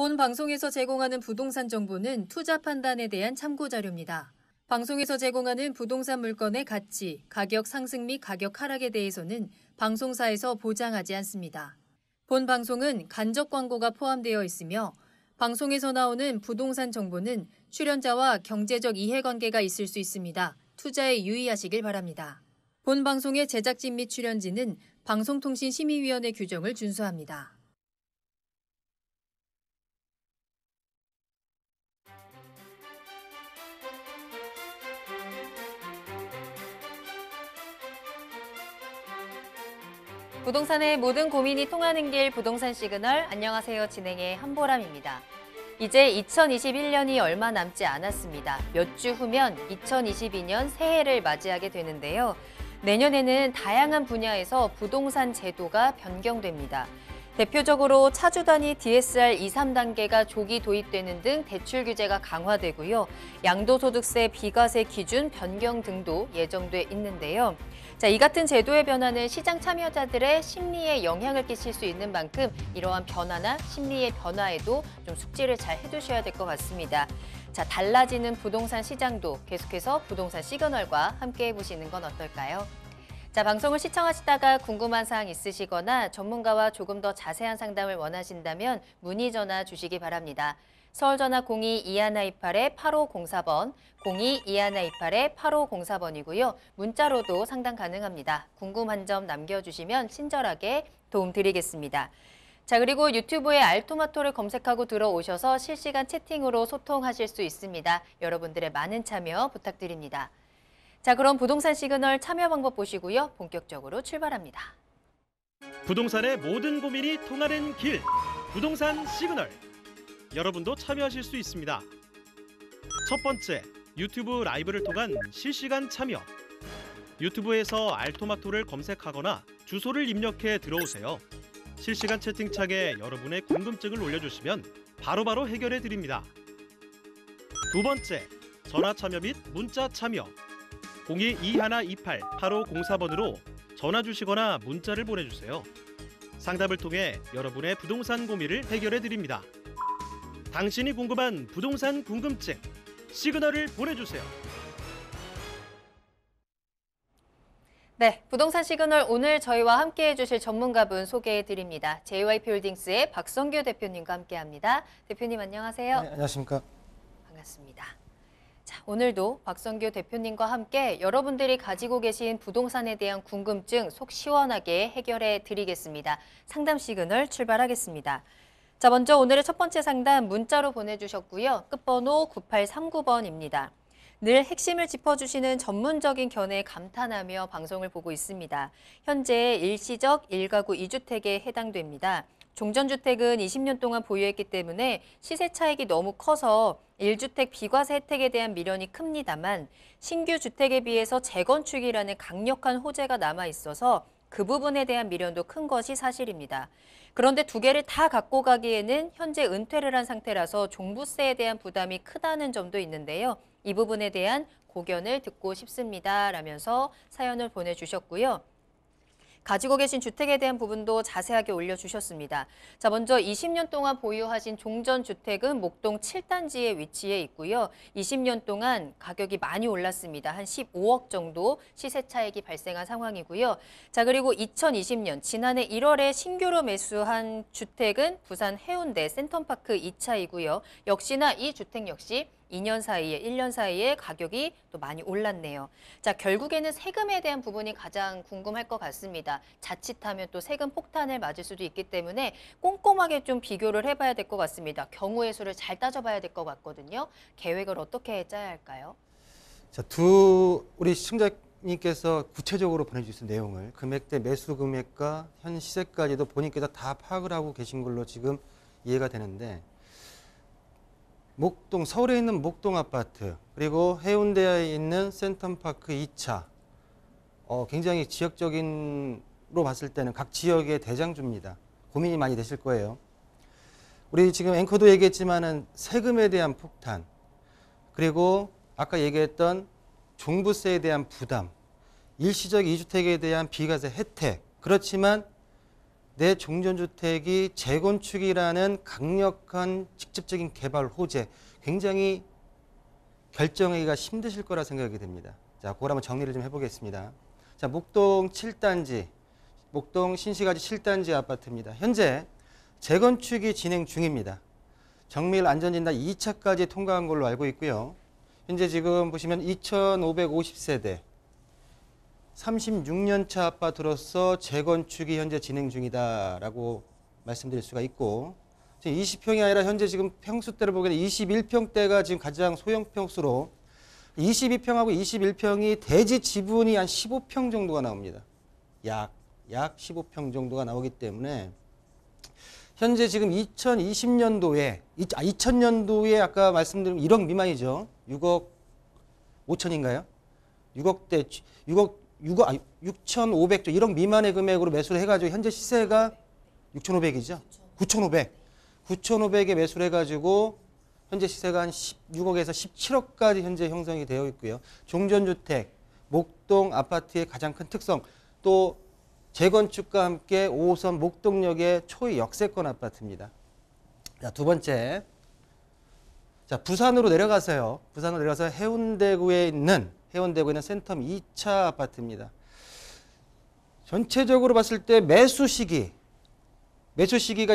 본 방송에서 제공하는 부동산 정보는 투자 판단에 대한 참고 자료입니다. 방송에서 제공하는 부동산 물건의 가치, 가격 상승 및 가격 하락에 대해서는 방송사에서 보장하지 않습니다. 본 방송은 간접 광고가 포함되어 있으며 방송에서 나오는 부동산 정보는 출연자와 경제적 이해관계가 있을 수 있습니다. 투자에 유의하시길 바랍니다. 본 방송의 제작진 및 출연진은 방송통신심의위원회 규정을 준수합니다. 부동산의 모든 고민이 통하는 길 부동산 시그널. 안녕하세요. 진행의 한보람입니다. 이제 2021년이 얼마 남지 않았습니다. 몇 주 후면 2022년 새해를 맞이하게 되는데요. 내년에는 다양한 분야에서 부동산 제도가 변경됩니다. 대표적으로 차주 단위 DSR 2, 3단계가 조기 도입되는 등 대출 규제가 강화되고요. 양도소득세 비과세 기준 변경 등도 예정돼 있는데요. 이 같은 제도의 변화는 시장 참여자들의 심리에 영향을 끼칠 수 있는 만큼 이러한 변화나 심리의 변화에도 좀 숙지를 잘 해두셔야 될 것 같습니다. 달라지는 부동산 시장도 계속해서 부동산 시그널과 함께 해보시는 건 어떨까요? 방송을 시청하시다가 궁금한 사항 있으시거나 전문가와 조금 더 자세한 상담을 원하신다면 문의 전화 주시기 바랍니다. 서울 전화 02-2128-8504번, 02-2128-8504번이고요. 문자로도 상담 가능합니다. 궁금한 점 남겨주시면 친절하게 도움드리겠습니다. 그리고 유튜브에 알토마토를 검색하고 들어오셔서 실시간 채팅으로 소통하실 수 있습니다. 여러분들의 많은 참여 부탁드립니다. 그럼 부동산 시그널 참여 방법 보시고요. 본격적으로 출발합니다. 부동산의 모든 고민이 통하는 길, 부동산 시그널. 여러분도 참여하실 수 있습니다. 첫 번째, 유튜브 라이브를 통한 실시간 참여. 유튜브에서 알토마토를 검색하거나 주소를 입력해 들어오세요. 실시간 채팅창에 여러분의 궁금증을 올려주시면 바로바로 해결해 드립니다. 두 번째, 전화 참여 및 문자 참여. 02-2128-8504번으로 전화 주시거나 문자를 보내주세요. 상담을 통해 여러분의 부동산 고민을 해결해 드립니다. 당신이 궁금한 부동산 궁금증, 시그널을 보내주세요. 네, 부동산 시그널 오늘 저희와 함께 해주실 전문가분 소개해 드립니다. JYP홀딩스의 박성규 대표님과 함께합니다. 대표님 안녕하세요. 네, 안녕하십니까. 반갑습니다. 오늘도 박성규 대표님과 함께 여러분들이 가지고 계신 부동산에 대한 궁금증 속 시원하게 해결해 드리겠습니다. 상담 시그널 출발하겠습니다. 먼저 오늘의 첫 번째 상담 문자로 보내주셨고요. 끝번호 9839번입니다. 늘 핵심을 짚어주시는 전문적인 견해에 감탄하며 방송을 보고 있습니다. 현재 일시적 1가구 2주택에 해당됩니다. 종전주택은 20년 동안 보유했기 때문에 시세 차익이 너무 커서 1주택 비과세 혜택에 대한 미련이 큽니다만 신규 주택에 비해서 재건축이라는 강력한 호재가 남아 있어서 그 부분에 대한 미련도 큰 것이 사실입니다. 그런데 두 개를 다 갖고 가기에는 현재 은퇴를 한 상태라서 종부세에 대한 부담이 크다는 점도 있는데요. 이 부분에 대한 고견을 듣고 싶습니다. 라면서 사연을 보내주셨고요. 가지고 계신 주택에 대한 부분도 자세하게 올려주셨습니다. 먼저 20년 동안 보유하신 종전주택은 목동 7단지에 위치해 있고요. 20년 동안 가격이 많이 올랐습니다. 한 15억 정도 시세 차익이 발생한 상황이고요. 그리고 2020년 지난해 1월에 신규로 매수한 주택은 부산 해운대 센텀파크 2차이고요. 역시나 이 주택 역시 2년 사이에, 1년 사이에 가격이 또 많이 올랐네요. 결국에는 세금에 대한 부분이 가장 궁금할 것 같습니다. 자칫하면 또 세금 폭탄을 맞을 수도 있기 때문에 꼼꼼하게 좀 비교를 해봐야 될 것 같습니다. 경우의 수를 잘 따져봐야 될 것 같거든요. 계획을 어떻게 짜야 할까요? 우리 시청자님께서 구체적으로 보내주신 내용을 금액대, 매수 금액과 현 시세까지도 본인께서 다 파악을 하고 계신 걸로 지금 이해가 되는데, 서울에 있는 목동 아파트, 그리고 해운대에 있는 센텀파크 2차, 굉장히 지역적인로 봤을 때는 각 지역의 대장주입니다. 고민이 많이 되실 거예요. 우리 지금 앵커도 얘기했지만은 세금에 대한 폭탄, 그리고 아까 얘기했던 종부세에 대한 부담, 일시적 2주택에 대한 비과세 혜택, 그렇지만 내 종전주택이 재건축이라는 강력한 직접적인 개발 호재, 굉장히 결정하기가 힘드실 거라 생각이 됩니다. 자, 그걸 한번 정리를 좀 해보겠습니다. 자, 목동 7단지, 목동 신시가지 7단지 아파트입니다. 현재 재건축이 진행 중입니다. 정밀 안전진단 2차까지 통과한 걸로 알고 있고요. 현재 지금 보시면 2550세대, 36년차 아파트로서 재건축이 현재 진행 중이다라고 말씀드릴 수가 있고, 20평이 아니라 현재 지금 평수대를 보기에는 21평대가 지금 가장 소형 평수로 22평하고 21평이 대지 지분이 한 15평 정도가 나옵니다. 약 15평 정도가 나오기 때문에 현재 지금 2000년도에 아까 말씀드린 1억 미만이죠. 6억 5천인가요? 6,500조 1억 미만의 금액으로 매수를 해가지고 현재 시세가 6,500이죠. 9,500에 매수를 해가지고 현재 시세가 한 16억에서 17억까지 현재 형성이 되어 있고요. 종전주택, 목동 아파트의 가장 큰 특성, 또 재건축과 함께 5호선 목동역의 초역세권 아파트입니다. 자, 두 번째. 자, 부산으로 내려가서 해운대구에 있는 센텀 2차 아파트입니다. 전체적으로 봤을 때 매수 시기가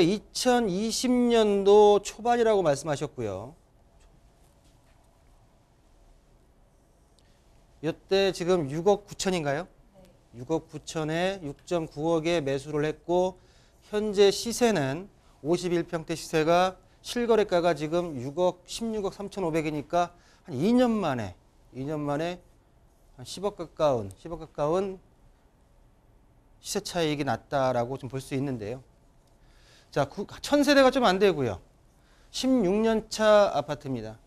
2020년도 초반이라고 말씀하셨고요. 이때 지금 6억 9천인가요? 6억 9천에 6.9억에 매수를 했고, 현재 시세는 51평대 시세가 실거래가가 지금 16억 3,500이니까 한 2년 만에 한 10억 가까운 시세 차익이 났다라고 좀 볼 수 있는데요. 자, 1000세대가 좀 안 되고요. 16년 차 아파트입니다.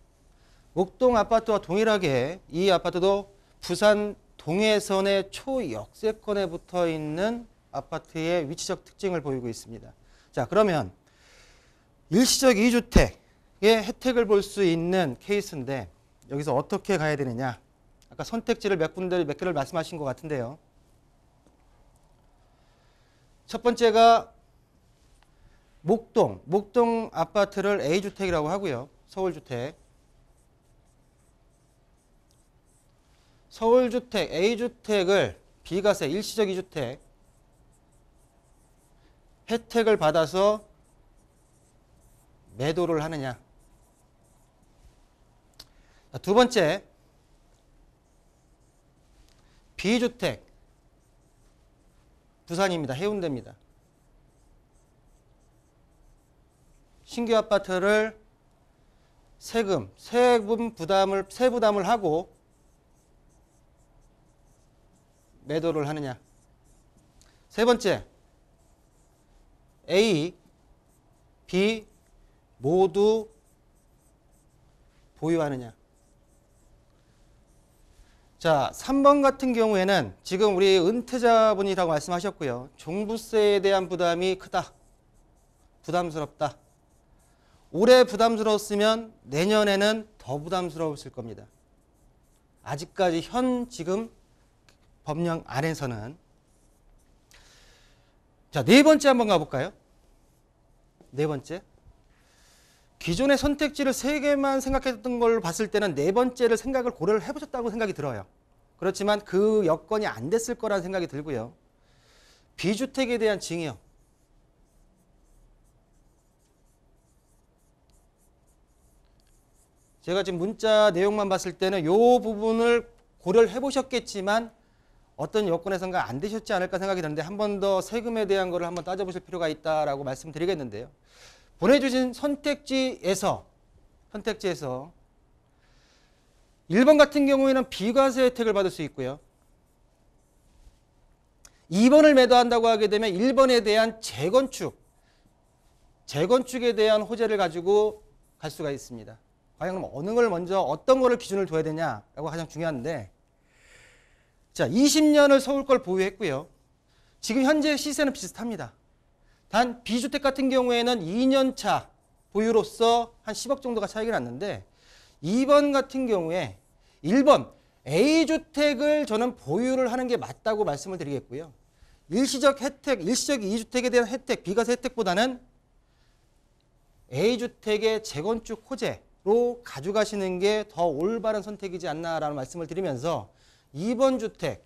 목동 아파트와 동일하게 이 아파트도 부산 동해선의 초역세권에 붙어 있는 아파트의 위치적 특징을 보이고 있습니다. 자, 그러면 일시적 2주택의 혜택을 볼 수 있는 케이스인데 여기서 어떻게 가야 되느냐? 아까 선택지를 몇 개를 말씀하신 것 같은데요. 첫 번째가 목동 아파트를 A주택이라고 하고요. 서울주택 A주택을 비과세 일시적 2주택 혜택을 받아서 매도를 하느냐. 두 번째, B주택 부산입니다. 해운대입니다. 신규 아파트를 세 부담을 하고 매도를 하느냐. 세 번째, A, B 모두 보유하느냐. 자, 3번 같은 경우에는 지금 우리 은퇴자분이라고 말씀하셨고요. 종부세에 대한 부담이 크다. 부담스럽다. 올해 부담스러웠으면 내년에는 더 부담스러웠을 겁니다. 아직까지 지금 법령 안에서는. 자, 네 번째 한번 가볼까요? 네 번째. 기존의 선택지를 3개만 생각했던 걸 봤을 때는 네 번째를 고려를 해보셨다고 생각이 들어요. 그렇지만 그 여건이 안 됐을 거라는 생각이 들고요. 비주택에 대한 징역. 제가 지금 문자 내용만 봤을 때는 이 부분을 고려를 해보셨겠지만 어떤 여건에선가 안 되셨지 않을까 생각이 드는데 한 번 더 세금에 대한 거를 한번 따져보실 필요가 있다라고 말씀드리겠는데요. 보내주신 선택지에서 1번 같은 경우에는 비과세 혜택을 받을 수 있고요. 2번을 매도한다고 하게 되면 1번에 대한 재건축에 대한 호재를 가지고 갈 수가 있습니다. 과연 어느 걸 먼저 어떤 거를 기준을 둬야 되냐라고 가장 중요한데, 자, 20년을 서울 걸 보유했고요. 지금 현재 시세는 비슷합니다. 단 B주택 같은 경우에는 2년차 보유로서 한 10억 정도가 차이가 났는데 2번 같은 경우에 1번 A주택을 저는 보유를 하는 게 맞다고 말씀을 드리겠고요. 일시적 혜택, 일시적 2주택에 대한 혜택, 비과세 혜택보다는 A주택의 재건축 호재로 가져가시는 게 더 올바른 선택이지 않나라는 말씀을 드리면서 2번 주택,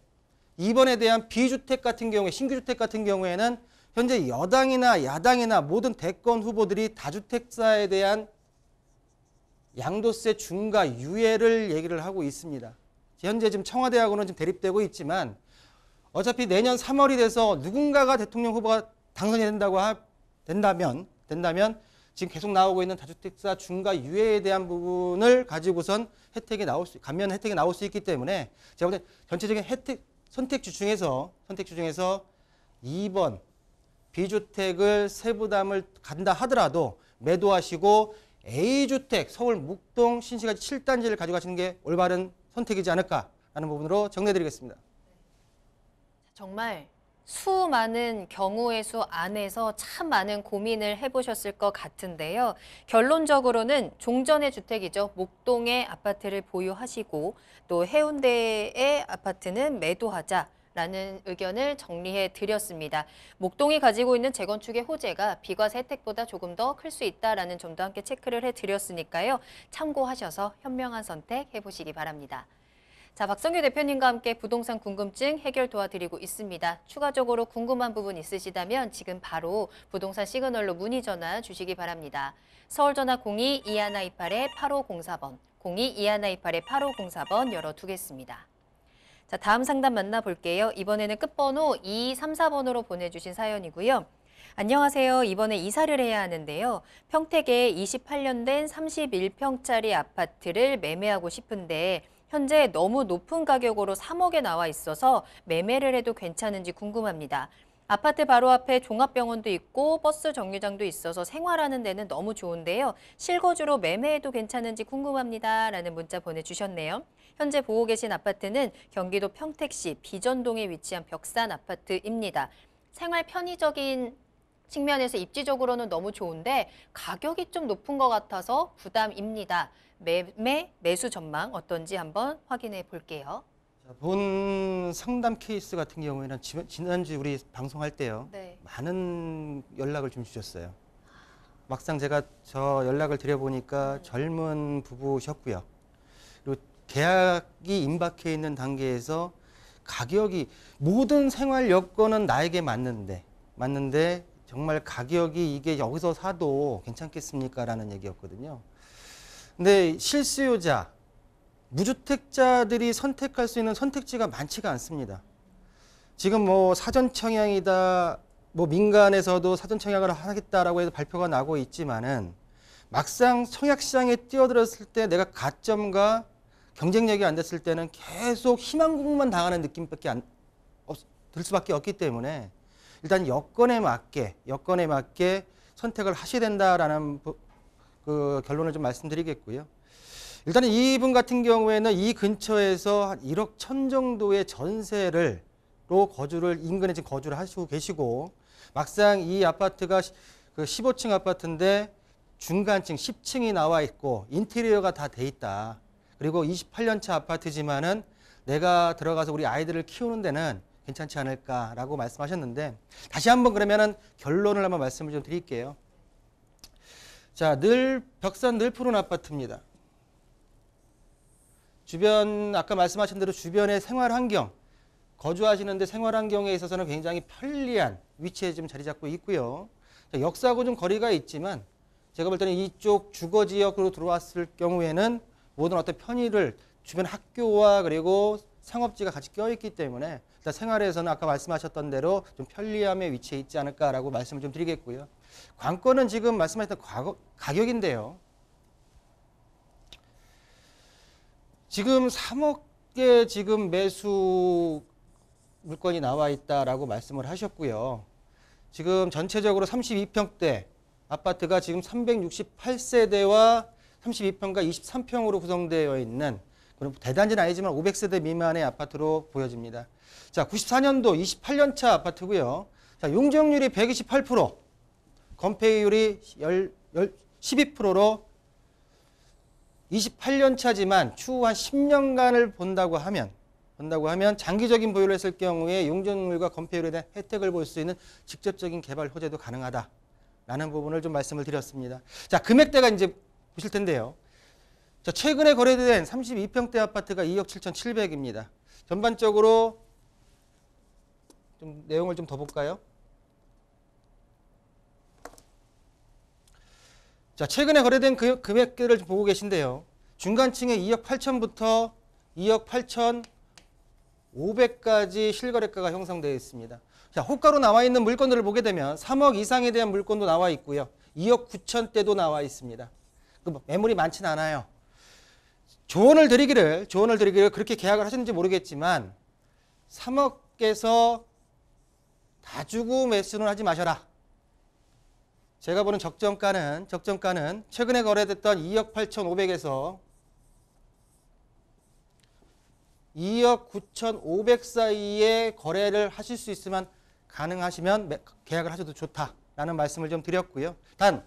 2번에 대한 B주택 같은 경우에, 신규주택 같은 경우에는 현재 여당이나 야당이나 모든 대권 후보들이 다주택자에 대한 양도세 중과 유예를 얘기를 하고 있습니다. 현재 지금 청와대하고는 지금 대립되고 있지만 어차피 내년 3월이 돼서 누군가가 대통령 후보가 당선이 된다면 지금 계속 나오고 있는 다주택자 중과 유예에 대한 부분을 가지고선 감면 혜택이 나올 수 있기 때문에 제가 볼 때 전체적인 선택지 중에서 2번 B주택을 세부담을 간다 하더라도 매도하시고 A주택 서울 묵동 신시가지 7단지를 가져가시는 게 올바른 선택이지 않을까라는 부분으로 정리해드리겠습니다. 정말 수많은 경우의 수 안에서 참 많은 고민을 해보셨을 것 같은데요. 결론적으로는 종전의 주택이죠. 목동의 아파트를 보유하시고 또 해운대의 아파트는 매도하자라는 의견을 정리해 드렸습니다. 목동이 가지고 있는 재건축의 호재가 비과세 혜택보다 조금 더 클 수 있다라는 점도 함께 체크를 해 드렸으니까요. 참고하셔서 현명한 선택 해보시기 바랍니다. 자, 박성규 대표님과 함께 부동산 궁금증 해결 도와드리고 있습니다. 추가적으로 궁금한 부분 있으시다면 지금 바로 부동산 시그널로 문의 전화 주시기 바랍니다. 서울 전화 02-2128-8504번, 02-2128-8504번 열어두겠습니다. 자, 다음 상담 만나볼게요. 이번에는 끝번호 2234번으로 보내주신 사연이고요. 안녕하세요. 이번에 이사를 해야 하는데요. 평택에 28년 된 31평짜리 아파트를 매매하고 싶은데 현재 너무 높은 가격으로 3억에 나와 있어서 매매를 해도 괜찮은지 궁금합니다. 아파트 바로 앞에 종합병원도 있고 버스 정류장도 있어서 생활하는 데는 너무 좋은데요. 실거주로 매매해도 괜찮은지 궁금합니다. 라는 문자 보내주셨네요. 현재 보고 계신 아파트는 경기도 평택시 비전동에 위치한 벽산 아파트입니다. 생활 편의적인 측면에서 입지적으로는 너무 좋은데 가격이 좀 높은 것 같아서 부담입니다. 매수 전망 어떤지 한번 확인해 볼게요. 본 상담 케이스 같은 경우에는 지난주 우리 방송할 때요. 네. 많은 연락을 좀 주셨어요. 막상 제가 연락을 드려보니까 젊은 부부셨고요. 그리고 계약이 임박해 있는 단계에서 가격이 모든 생활 여건은 나에게 맞는데 정말 가격이 이게 여기서 사도 괜찮겠습니까? 라는 얘기였거든요. 근데 실수요자, 무주택자들이 선택할 수 있는 선택지가 많지가 않습니다. 지금 뭐 사전청약이다, 뭐 민간에서도 사전청약을 하겠다라고 해서 발표가 나고 있지만은 막상 청약시장에 뛰어들었을 때 내가 가점과 경쟁력이 안 됐을 때는 계속 희망고문만 당하는 느낌밖에 들 수밖에 없기 때문에 일단 여건에 맞게 선택을 하셔야 된다라는 그 결론을 좀 말씀드리겠고요. 일단은 이분 같은 경우에는 이 근처에서 한 1억 1천 정도의 전세로 거주를 인근에 지금 거주를 하시고 계시고 막상 이 아파트가 그 15층 아파트인데 중간층 10층이 나와 있고 인테리어가 다 돼 있다. 그리고 28년차 아파트지만은 내가 들어가서 우리 아이들을 키우는 데는 괜찮지 않을까라고 말씀하셨는데 다시 한번 그러면은 결론을 한번 말씀을 좀 드릴게요. 자, 벽산 늘 푸른 아파트입니다. 주변 아까 말씀하신 대로 주변의 생활 환경, 거주하시는데 생활 환경에 있어서는 굉장히 편리한 위치에 지금 자리 잡고 있고요. 자, 역사하고 좀 거리가 있지만 제가 볼 때는 이쪽 주거 지역으로 들어왔을 경우에는 모든 어떤 편의를 주변 학교와 그리고 상업지가 같이 껴있기 때문에 일단 생활에서는 아까 말씀하셨던 대로 좀 편리함의 위치에 있지 않을까라고 말씀을 좀 드리겠고요. 관건은 지금 말씀하셨던 가격인데요. 지금 3억에 지금 매수 물건이 나와 있다라고 말씀을 하셨고요. 지금 전체적으로 32평대 아파트가 지금 368세대와 32평과 23평으로 구성되어 있는 그럼 대단지는 아니지만 500세대 미만의 아파트로 보여집니다. 자, 94년도 28년차 아파트고요. 자, 용적률이 128%, 건폐율이 12%로 28년 차지만 추후 한 10년간을 본다고 하면 본다고 하면 장기적인 보유를 했을 경우에 용적률과 건폐율에 대한 혜택을 볼 수 있는 직접적인 개발 호재도 가능하다라는 부분을 좀 말씀을 드렸습니다. 자, 금액대가 이제 보실 텐데요. 자, 최근에 거래된 32평대 아파트가 2억 7,700입니다. 전반적으로 좀 내용을 좀 더 볼까요? 자, 최근에 거래된 그 금액대를 좀 보고 계신데요. 중간층에 2억 8천부터 2억 8,500까지 실거래가가 형성되어 있습니다. 자, 호가로 나와 있는 물건들을 보게 되면 3억 이상에 대한 물건도 나와 있고요. 2억 9천대도 나와 있습니다. 매물이 많지는 않아요. 조언을 드리기를 그렇게 계약을 하셨는지 모르겠지만 3억에서 다 주고 매수는 하지 마셔라. 제가 보는 적정가는 최근에 거래됐던 2억 8,500에서 2억 9,500 사이에 거래를 하실 수 있으면 가능하시면 계약을 하셔도 좋다라는 말씀을 좀 드렸고요. 단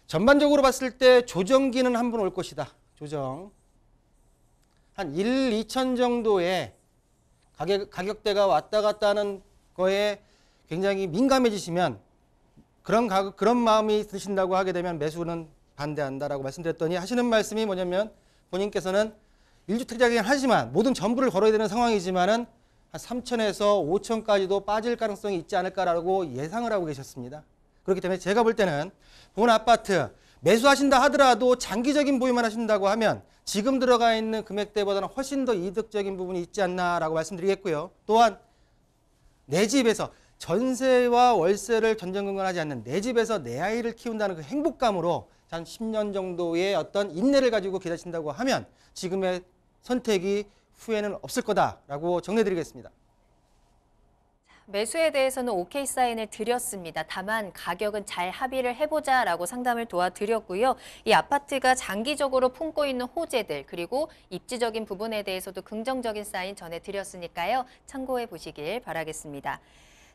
전반적으로 봤을 때 조정기는 한 번 올 것이다. 조정. 한 1, 2천 정도의 가격대가 왔다 갔다 하는 거에 굉장히 민감해지시면 그런 마음이 드신다고 하게 되면 매수는 반대한다라고 말씀드렸더니 하시는 말씀이 뭐냐면 본인께서는 1주택자이긴 하지만 모든 전부를 걸어야 되는 상황이지만은 한 3천에서 5천까지도 빠질 가능성이 있지 않을까라고 예상을 하고 계셨습니다. 그렇기 때문에 제가 볼 때는 본 아파트 매수하신다 하더라도 장기적인 보유만 하신다고 하면 지금 들어가 있는 금액대보다는 훨씬 더 이득적인 부분이 있지 않나라고 말씀드리겠고요. 또한 내 집에서 전세와 월세를 전전긍긍하지 않는 내 집에서 내 아이를 키운다는 그 행복감으로 한 10년 정도의 어떤 인내를 가지고 기다리신다고 하면 지금의 선택이 후회는 없을 거다라고 정리해드리겠습니다. 매수에 대해서는 오케이 사인을 드렸습니다. 다만 가격은 잘 합의를 해보자라고 상담을 도와드렸고요. 이 아파트가 장기적으로 품고 있는 호재들 그리고 입지적인 부분에 대해서도 긍정적인 사인 전해드렸으니까요. 참고해 보시길 바라겠습니다.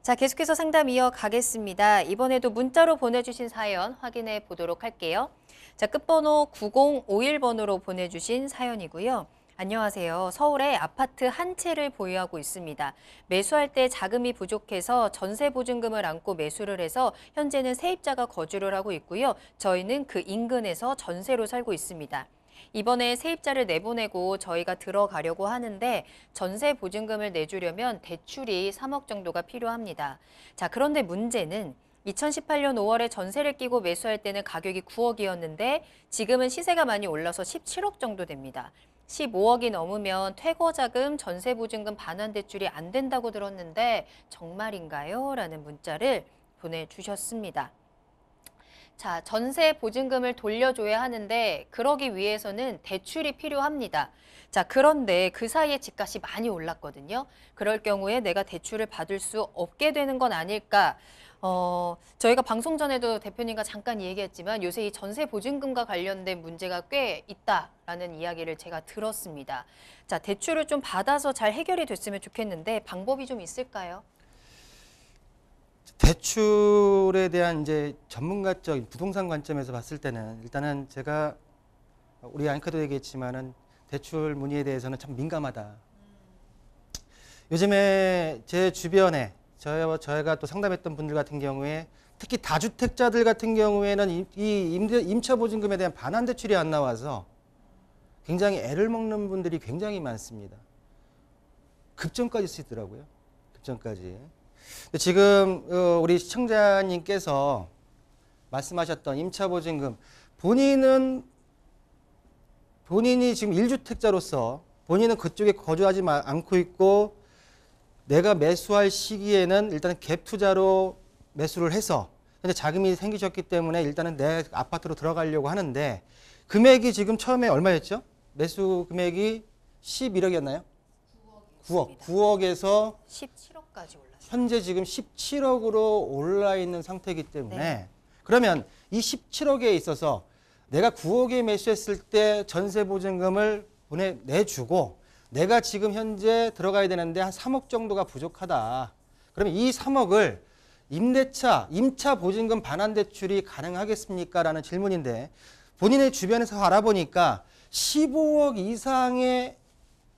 자, 계속해서 상담 이어가겠습니다. 이번에도 문자로 보내주신 사연 확인해 보도록 할게요. 자, 끝번호 9051번으로 보내주신 사연이고요. 안녕하세요. 서울에 아파트 한 채를 보유하고 있습니다. 매수할 때 자금이 부족해서 전세보증금을 안고 매수를 해서 현재는 세입자가 거주를 하고 있고요. 저희는 그 인근에서 전세로 살고 있습니다. 이번에 세입자를 내보내고 저희가 들어가려고 하는데 전세 보증금을 내주려면 대출이 3억 정도가 필요합니다. 자, 그런데 문제는 2018년 5월에 전세를 끼고 매수할 때는 가격이 9억이었는데 지금은 시세가 많이 올라서 17억 정도 됩니다. 15억이 넘으면 퇴거자금, 전세보증금 반환 대출이 안 된다고 들었는데 정말인가요? 라는 문자를 보내주셨습니다. 자, 전세 보증금을 돌려줘야 하는데 그러기 위해서는 대출이 필요합니다. 자, 그런데 그 사이에 집값이 많이 올랐거든요. 그럴 경우에 내가 대출을 받을 수 없게 되는 건 아닐까? 저희가 방송 전에도 대표님과 잠깐 얘기했지만 요새 이 전세 보증금과 관련된 문제가 꽤 있다라는 이야기를 제가 들었습니다. 자, 대출을 좀 받아서 잘 해결이 됐으면 좋겠는데 방법이 좀 있을까요? 대출에 대한 이제 전문가적인 부동산 관점에서 봤을 때는 일단은 제가 우리 앵커도 얘기했지만은 대출 문의에 대해서는 참 민감하다. 요즘에 제 주변에 저희가 또 상담했던 분들 같은 경우에 특히 다주택자들 같은 경우에는 이 임차보증금에 대한 반환 대출이 안 나와서 굉장히 애를 먹는 분들이 굉장히 많습니다. 급전까지 쓰더라고요. 급전까지. 지금 우리 시청자님께서 말씀하셨던 임차보증금 본인이 지금 1주택자로서 본인은 그쪽에 거주하지 않고 있고 내가 매수할 시기에는 일단은 갭 투자로 매수를 해서 현재 자금이 생기셨기 때문에 일단은 내 아파트로 들어가려고 하는데 금액이 지금 처음에 얼마였죠? 매수 금액이 11억이었나요? 9억에서 17억까지 올랐어요. 현재 지금 17억으로 올라 있는 상태이기 때문에 그러면 이 17억에 있어서 내가 9억에 매수했을 때 전세보증금을 내주고 내가 지금 현재 들어가야 되는데 한 3억 정도가 부족하다. 그러면 이 3억을 임차 보증금 반환 대출이 가능하겠습니까? 라는 질문인데 본인의 주변에서 알아보니까 15억 이상의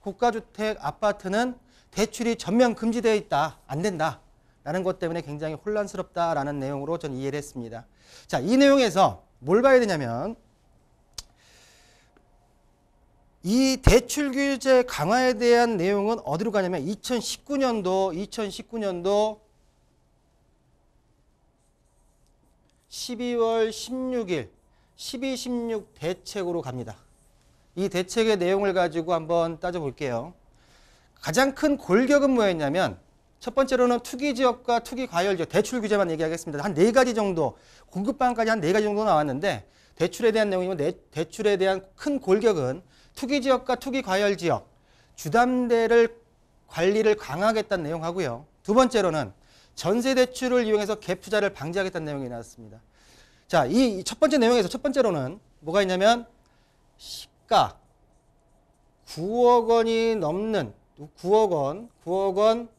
고가주택 아파트는 대출이 전면 금지되어 있다. 안 된다. 라는 것 때문에 굉장히 혼란스럽다라는 내용으로 저는 이해를 했습니다. 자, 이 내용에서 뭘 봐야 되냐면 이 대출 규제 강화에 대한 내용은 어디로 가냐면 2019년도 12월 16일 12.16 대책으로 갑니다. 이 대책의 내용을 가지고 한번 따져볼게요. 가장 큰 골격은 뭐였냐면 첫 번째로는 투기지역과 투기과열지역 대출 규제만 얘기하겠습니다. 한 4가지 정도, 공급방까지 한 4가지 정도 나왔는데 대출에 대한 내용이면 대출에 대한 큰 골격은 투기지역과 투기과열지역, 주담대를 관리를 강화하겠다는 내용하고요. 두 번째로는 전세대출을 이용해서 갭투자를 방지하겠다는 내용이 나왔습니다. 자, 이 첫 번째 내용에서 첫 번째로는 뭐가 있냐면 시가 9억 원이 넘는 9억 원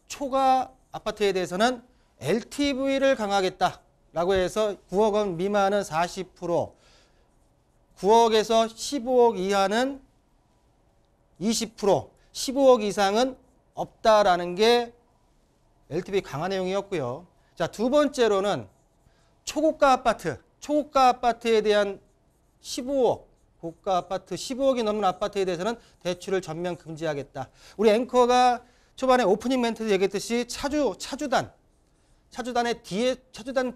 초과 아파트에 대해서는 LTV를 강화하겠다라고 해서 9억 원 미만은 40%, 9억에서 15억 이하는 20%, 15억 이상은 없다라는 게 LTV 강화 내용이었고요. 자, 두 번째로는 초고가 아파트에 대한 15억, 고가 아파트 15억이 넘는 아파트에 대해서는 대출을 전면 금지하겠다. 우리 앵커가 초반에 오프닝 멘트에서 얘기했듯이 차주단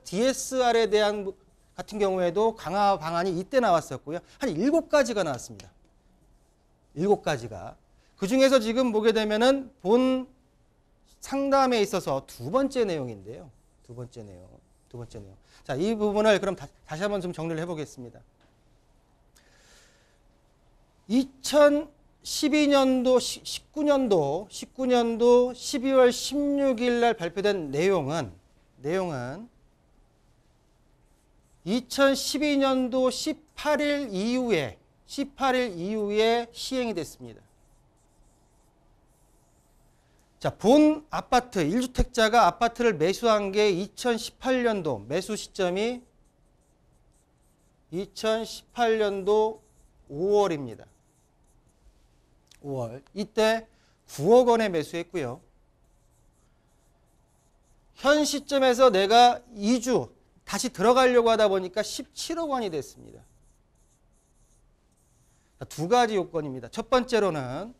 DSR에 대한 같은 경우에도 강화 방안이 이때 나왔었고요. 한 7가지가 나왔습니다. 7가지가. 그중에서 지금 보게 되면은 본 상담에 있어서 두 번째 내용인데요. 두 번째 내용. 자, 이 부분을 그럼 다시 한번 좀 정리를 해보겠습니다. 2012년도, 19년도 12월 16일 날 발표된 내용은 2012년도 18일 이후에 시행이 됐습니다. 자, 본 아파트, 1주택자가 아파트를 매수한 게 2018년도, 매수 시점이 2018년도 5월입니다. 5월. 이때 9억 원에 매수했고요. 현 시점에서 내가 2주 다시 들어가려고 하다 보니까 17억 원이 됐습니다. 두 가지 요건입니다. 첫 번째로는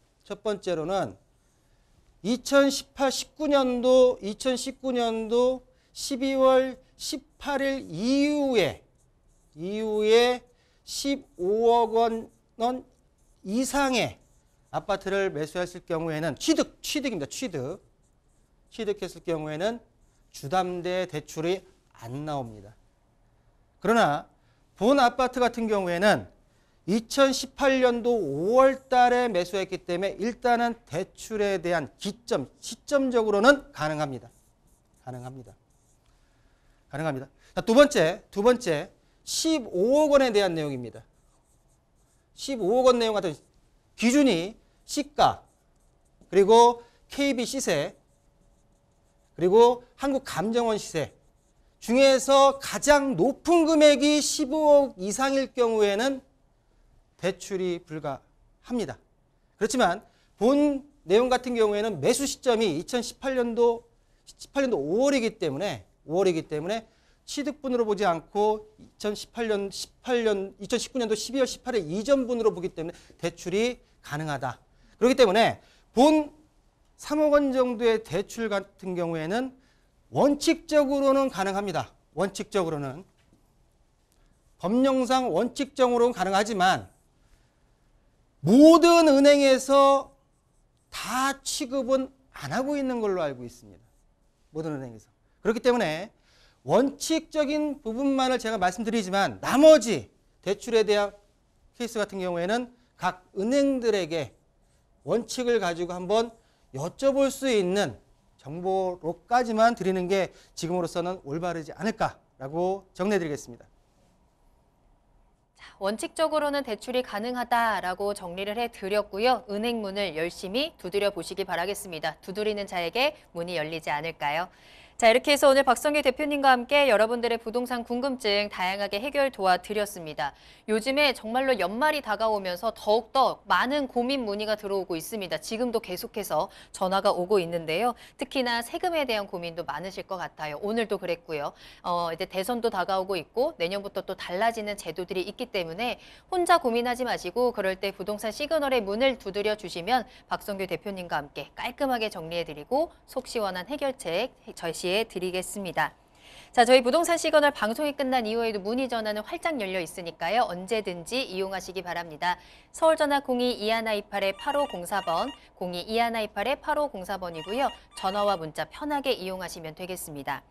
2019년도 12월 18일 이후에 15억 원 이상의 아파트를 매수했을 경우에는 취득입니다. 취득했을 경우에는 주담대 대출이 안 나옵니다. 그러나 본 아파트 같은 경우에는 2018년도 5월 달에 매수했기 때문에 일단은 대출에 대한 시점적으로는 가능합니다. 자, 두 번째 15억 원에 대한 내용입니다. 15억 원 내용 같은 기준이 시가, 그리고 KB 시세, 그리고 한국감정원 시세 중에서 가장 높은 금액이 15억 이상일 경우에는 대출이 불가합니다. 그렇지만 본 내용 같은 경우에는 매수 시점이 2018년도 5월이기 때문에 취득분으로 보지 않고 2019년도 12월 18일 이전분으로 보기 때문에 대출이 가능하다. 그렇기 때문에 본 3억 원 정도의 대출 같은 경우에는 원칙적으로는 가능합니다. 법령상 원칙적으로는 가능하지만 모든 은행에서 다 취급은 안 하고 있는 걸로 알고 있습니다. 모든 은행에서. 그렇기 때문에 원칙적인 부분만을 제가 말씀드리지만 나머지 대출에 대한 케이스 같은 경우에는 각 은행들에게 원칙을 가지고 한번 여쭤볼 수 있는 정보로까지만 드리는 게 지금으로서는 올바르지 않을까라고 정리해드리겠습니다. 원칙적으로는 대출이 가능하다라고 정리를 해드렸고요. 은행 문을 열심히 두드려 보시기 바라겠습니다. 두드리는 자에게 문이 열리지 않을까요? 자, 이렇게 해서 오늘 박성규 대표님과 함께 여러분들의 부동산 궁금증 다양하게 해결 도와드렸습니다. 요즘에 정말로 연말이 다가오면서 더욱더 많은 고민 문의가 들어오고 있습니다. 지금도 계속해서 전화가 오고 있는데요. 특히나 세금에 대한 고민도 많으실 것 같아요. 오늘도 그랬고요. 이제 대선도 다가오고 있고 내년부터 또 달라지는 제도들이 있기 때문에 혼자 고민하지 마시고 그럴 때 부동산 시그널의 문을 두드려 주시면 박성규 대표님과 함께 깔끔하게 정리해드리고 속 시원한 해결책 제시해 드리겠습니다. 자, 저희 부동산 시그널 방송이 끝난 이후에도 문의 전화는 활짝 열려 있으니까요. 언제든지 이용하시기 바랍니다. 서울 전화 02-2128-8504번, 02-2128-8504번이고요. 전화와 문자 편하게 이용하시면 되겠습니다.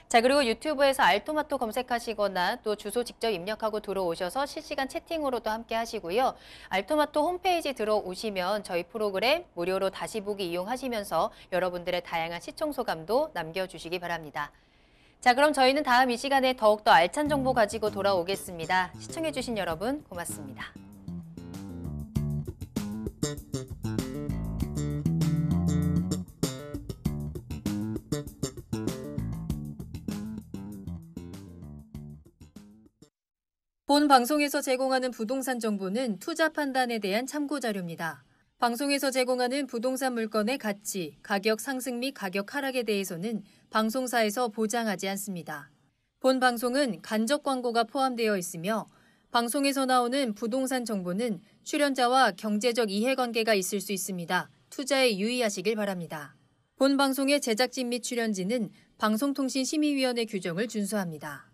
자, 그리고 유튜브에서 알토마토 검색하시거나 또 주소 직접 입력하고 들어오셔서 실시간 채팅으로도 함께 하시고요. 알토마토 홈페이지 들어오시면 저희 프로그램 무료로 다시 보기 이용하시면서 여러분들의 다양한 시청 소감도 남겨주시기 바랍니다. 자, 그럼 저희는 다음 이 시간에 더욱더 알찬 정보 가지고 돌아오겠습니다. 시청해주신 여러분 고맙습니다. 본 방송에서 제공하는 부동산 정보는 투자 판단에 대한 참고 자료입니다. 방송에서 제공하는 부동산 물건의 가치, 가격 상승 및 가격 하락에 대해서는 방송사에서 보장하지 않습니다. 본 방송은 간접 광고가 포함되어 있으며 방송에서 나오는 부동산 정보는 출연자와 경제적 이해관계가 있을 수 있습니다. 투자에 유의하시길 바랍니다. 본 방송의 제작진 및 출연진은 방송통신심의위원회 규정을 준수합니다.